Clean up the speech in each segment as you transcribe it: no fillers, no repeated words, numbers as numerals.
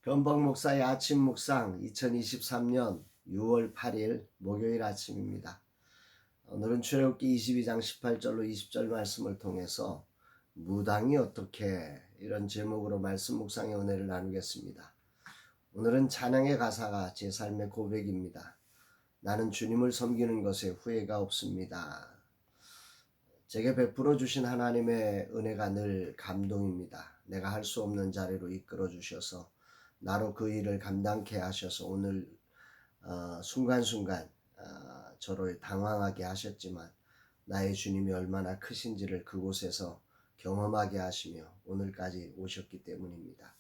현박 목사의 아침 묵상 2023년 6월 8일 목요일 아침입니다. 오늘은 출애굽기 22장 18절로 20절 말씀을 통해서 무당이 어떻게 이런 제목으로 말씀 묵상의 은혜를 나누겠습니다. 오늘은 찬양의 가사가 제 삶의 고백입니다. 나는 주님을 섬기는 것에 후회가 없습니다. 제게 베풀어 주신 하나님의 은혜가 늘 감동입니다. 내가 할 수 없는 자리로 이끌어 주셔서 나로 그 일을 감당케 하셔서 오늘 순간순간 저를 당황하게 하셨지만 나의 주님이 얼마나 크신지를 그곳에서 경험하게 하시며 오늘까지 오셨기 때문입니다.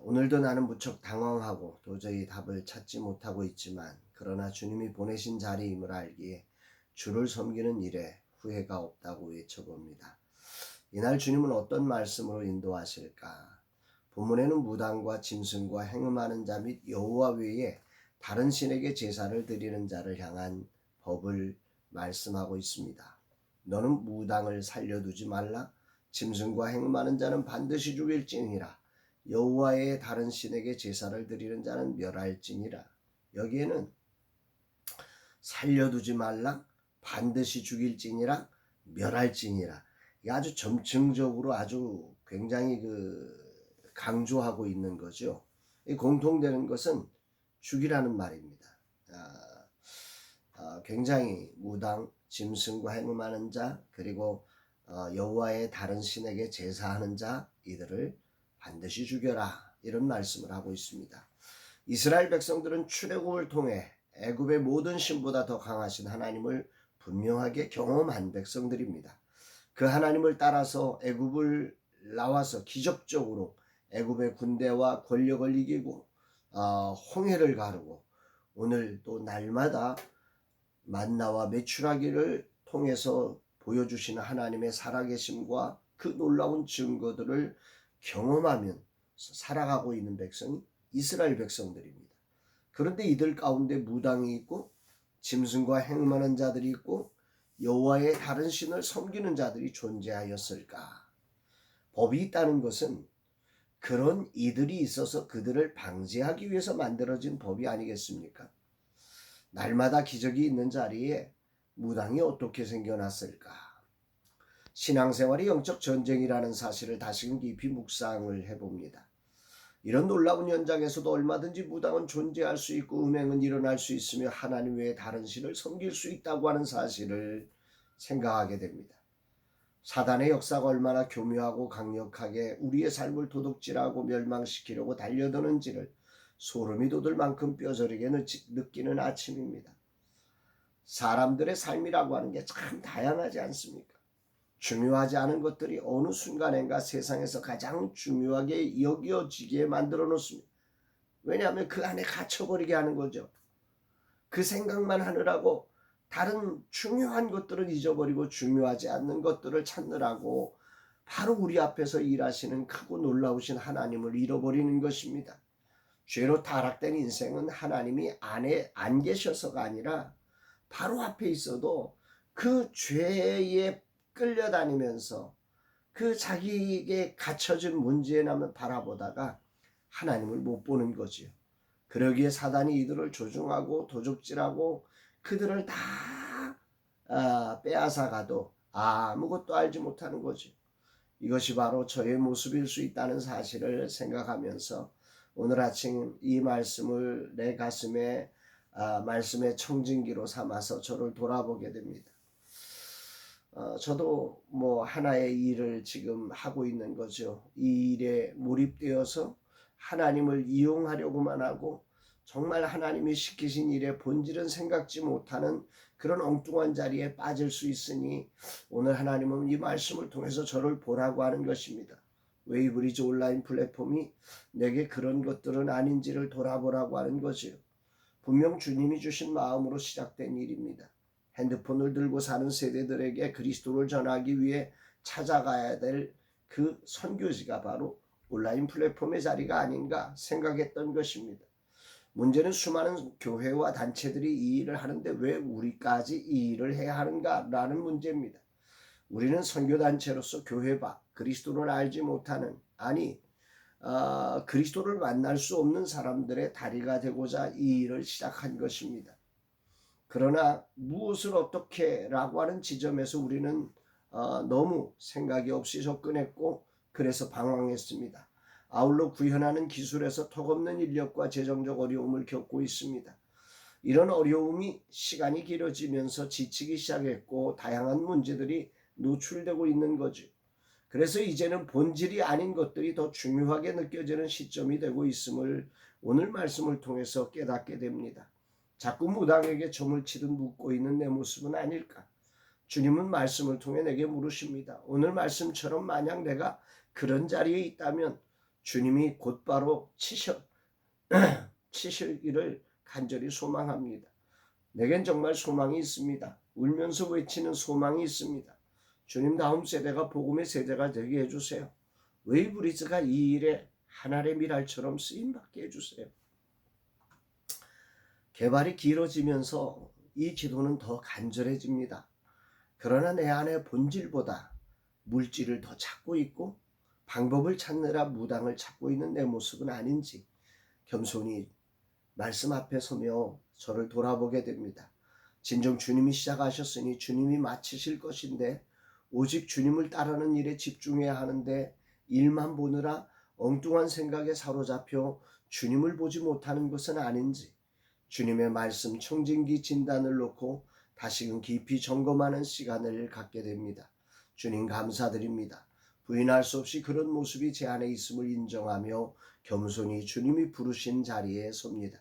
오늘도 나는 무척 당황하고 도저히 답을 찾지 못하고 있지만 그러나 주님이 보내신 자리임을 알기에 주를 섬기는 일에 후회가 없다고 외쳐봅니다. 이날 주님은 어떤 말씀으로 인도하실까? 본문에는 무당과 짐승과 행음하는 자 및 여호와 외에 다른 신에게 제사를 드리는 자를 향한 법을 말씀하고 있습니다. 너는 무당을 살려두지 말라. 짐승과 행음하는 자는 반드시 죽일지니라. 여호와의 다른 신에게 제사를 드리는 자는 멸할지니라. 여기에는 살려두지 말라, 반드시 죽일지니라, 멸할지니라. 이게 아주 점층적으로 아주 굉장히 강조하고 있는 거죠. 공통되는 것은 죽이라는 말입니다. 굉장히 무당, 짐승과 행음하는 자, 그리고 여호와의 다른 신에게 제사하는 자, 이들을 반드시 죽여라, 이런 말씀을 하고 있습니다. 이스라엘 백성들은 출애굽을 통해 애굽의 모든 신보다 더 강하신 하나님을 분명하게 경험한 백성들입니다. 그 하나님을 따라서 애굽을 나와서 기적적으로 애굽의 군대와 권력을 이기고 홍해를 가르고 오늘 또 날마다 만나와 메추라기를 통해서 보여주시는 하나님의 살아계심과 그 놀라운 증거들을 경험하면 살아가고 있는 백성이 이스라엘 백성들입니다. 그런데 이들 가운데 무당이 있고 짐승과 행음하는 자들이 있고 여호와의 다른 신을 섬기는 자들이 존재하였을까? 법이 있다는 것은 그런 이들이 있어서 그들을 방지하기 위해서 만들어진 법이 아니겠습니까? 날마다 기적이 있는 자리에 무당이 어떻게 생겨났을까? 신앙생활이 영적 전쟁이라는 사실을 다시금 깊이 묵상을 해봅니다. 이런 놀라운 현장에서도 얼마든지 무당은 존재할 수 있고 음행은 일어날 수 있으며 하나님 외에 다른 신을 섬길 수 있다고 하는 사실을 생각하게 됩니다. 사단의 역사가 얼마나 교묘하고 강력하게 우리의 삶을 도둑질하고 멸망시키려고 달려드는지를 소름이 돋을 만큼 뼈저리게 느끼는 아침입니다. 사람들의 삶이라고 하는 게 참 다양하지 않습니까? 중요하지 않은 것들이 어느 순간인가 세상에서 가장 중요하게 여겨지게 만들어 놓습니다. 왜냐하면 그 안에 갇혀버리게 하는 거죠. 그 생각만 하느라고 다른 중요한 것들은 잊어버리고 중요하지 않는 것들을 찾느라고 바로 우리 앞에서 일하시는 크고 놀라우신 하나님을 잃어버리는 것입니다. 죄로 타락된 인생은 하나님이 안에 안 계셔서가 아니라 바로 앞에 있어도 그 죄에 끌려다니면서 그 자기에게 갇혀진 문제나만 바라보다가 하나님을 못 보는 거지요. 그러기에 사단이 이들을 조종하고 도적질하고 그들을 다 빼앗아가도 아무것도 알지 못하는 거죠. 이것이 바로 저의 모습일 수 있다는 사실을 생각하면서 오늘 아침 이 말씀을 내 가슴에 말씀의 청진기로 삼아서 저를 돌아보게 됩니다. 저도 하나의 일을 지금 하고 있는 거죠. 이 일에 몰입되어서 하나님을 이용하려고만 하고 정말 하나님이 시키신 일의 본질은 생각지 못하는 그런 엉뚱한 자리에 빠질 수 있으니 오늘 하나님은 이 말씀을 통해서 저를 보라고 하는 것입니다. 웨이브리지 온라인 플랫폼이 내게 그런 것들은 아닌지를 돌아보라고 하는 거지요. 분명 주님이 주신 마음으로 시작된 일입니다. 핸드폰을 들고 사는 세대들에게 그리스도를 전하기 위해 찾아가야 될 그 선교지가 바로 온라인 플랫폼의 자리가 아닌가 생각했던 것입니다. 문제는 수많은 교회와 단체들이 이 일을 하는데 왜 우리까지 이 일을 해야 하는가라는 문제입니다. 우리는 선교단체로서 교회 밖 그리스도를 알지 못하는 그리스도를 만날 수 없는 사람들의 다리가 되고자 이 일을 시작한 것입니다. 그러나 무엇을 어떻게라고 하는 지점에서 우리는 너무 생각이 없이 접근했고 그래서 방황했습니다. 아울러 구현하는 기술에서 턱없는 인력과 재정적 어려움을 겪고 있습니다. 이런 어려움이 시간이 길어지면서 지치기 시작했고 다양한 문제들이 노출되고 있는 거죠. 그래서 이제는 본질이 아닌 것들이 더 중요하게 느껴지는 시점이 되고 있음을 오늘 말씀을 통해서 깨닫게 됩니다. 자꾸 무당에게 점을 치듯 묻고 있는 내 모습은 아닐까? 주님은 말씀을 통해 내게 물으십니다. 오늘 말씀처럼 만약 내가 그런 자리에 있다면 주님이 곧바로 치시기를 간절히 소망합니다. 내겐 정말 소망이 있습니다. 울면서 외치는 소망이 있습니다. 주님, 다음 세대가 복음의 세대가 되게 해주세요. 웨이브리즈가 이 일에 하늘의 미랄처럼 쓰임받게 해주세요. 개발이 길어지면서 이 기도는 더 간절해집니다. 그러나 내 안의 본질보다 물질을 더 찾고 있고 방법을 찾느라 무당을 찾고 있는 내 모습은 아닌지 겸손히 말씀 앞에 서며 저를 돌아보게 됩니다. 진정 주님이 시작하셨으니 주님이 마치실 것인데 오직 주님을 따르는 일에 집중해야 하는데 일만 보느라 엉뚱한 생각에 사로잡혀 주님을 보지 못하는 것은 아닌지 주님의 말씀 청진기 진단을 놓고 다시금 깊이 점검하는 시간을 갖게 됩니다. 주님 감사드립니다. 부인할 수 없이 그런 모습이 제 안에 있음을 인정하며 겸손히 주님이 부르신 자리에 섭니다.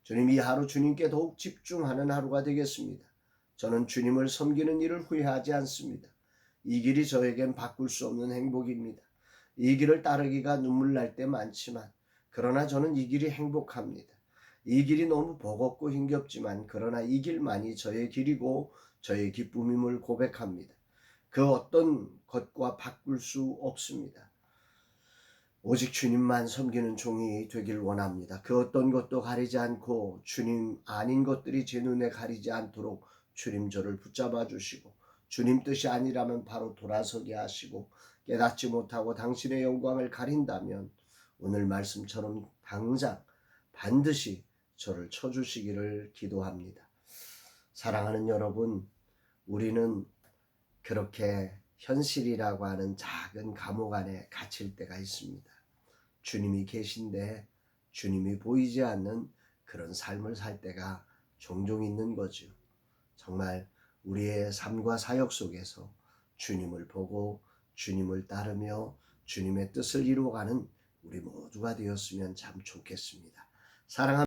주님, 이 하루 주님께 더욱 집중하는 하루가 되겠습니다. 저는 주님을 섬기는 일을 후회하지 않습니다. 이 길이 저에겐 바꿀 수 없는 행복입니다. 이 길을 따르기가 눈물 날 때 많지만 그러나 저는 이 길이 행복합니다. 이 길이 너무 버겁고 힘겹지만 그러나 이 길만이 저의 길이고 저의 기쁨임을 고백합니다. 그 어떤 것과 바꿀 수 없습니다. 오직 주님만 섬기는 종이 되길 원합니다. 그 어떤 것도 가리지 않고 주님 아닌 것들이 제 눈에 가리지 않도록 주님 저를 붙잡아 주시고 주님 뜻이 아니라면 바로 돌아서게 하시고 깨닫지 못하고 당신의 영광을 가린다면 오늘 말씀처럼 당장 반드시 저를 쳐주시기를 기도합니다. 사랑하는 여러분, 우리는 그렇게 현실이라고 하는 작은 감옥 안에 갇힐 때가 있습니다. 주님이 계신데 주님이 보이지 않는 그런 삶을 살 때가 종종 있는 거죠. 정말 우리의 삶과 사역 속에서 주님을 보고 주님을 따르며 주님의 뜻을 이루어가는 우리 모두가 되었으면 참 좋겠습니다. 사랑합니다.